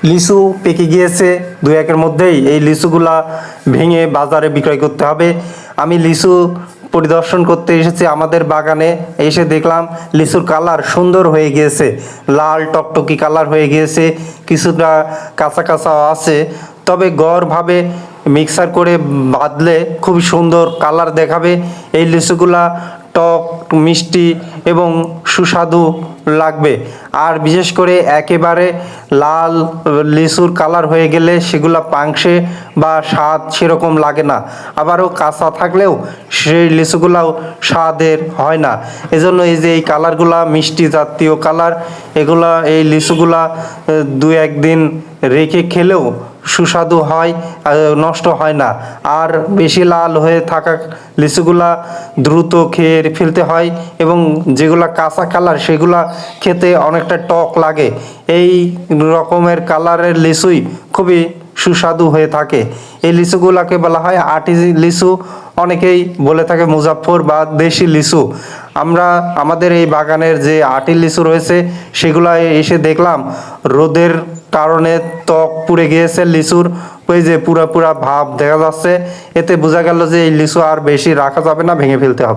লিচু পেকে গিয়েছে, দু একের মধ্যেই এই লিচুগুলা ভেঙে বাজারে বিক্রয় করতে হবে। আমি লিচু পরিদর্শন করতে এসেছি আমাদের বাগানে, এসে দেখলাম লিচুর কালার সুন্দর হয়ে গিয়েছে, লাল টকটকি কালার হয়ে গিয়েছে, কিছুটা কাঁচা কাঁচা আছে, তবে গড়ভাবে মিক্সার করে বাঁধলে খুবই সুন্দর কালার দেখাবে। এই লিচুগুলা টক মিষ্টি এবং সুস্বাদু লাগবে। আর বিশেষ করে একেবারে লাল লিচুর কালার হয়ে গেলে সেগুলা পাংশে বা স্বাদ সেরকম লাগে না, আবারও কাঁচা থাকলেও সেই লিচুগুলাও স্বাদের হয় না। এজন্য এই যে এই কালারগুলা মিষ্টি জাতীয় কালার, এগুলা এই লিচুগুলা দু একদিন রেখে খেলেও সুস্বাদু হয়, নষ্ট হয় না। আর বেশি লাল হয়ে থাকা লিচুগুলা দ্রুত খেয়ে ফেলতে হয়, এবং যেগুলা কাঁচা কালার সেগুলা খেতে অনেকটা টক লাগে। এই রকমের কালারের লিচুই খুবই সুস্বাদু হয়ে থাকে। এই লিচুগুলাকে বলা হয় আটি লিচু, অনেকেই বলে থাকে মুজাফফর বা দেশি লিচু। আমরা আমাদের এই বাগানের যে আটি লিচু রয়েছে সেগুলা এসে দেখলাম রোদের কারণে ত্বক পুড়ে গিয়েছে লিচুর, ওই যে পুরা পুরা ভাব দেখা যাচ্ছে। এতে বোঝা গেল যে এই লিচু আর বেশি রাখা যাবে না, ভেঙে ফেলতে হবে।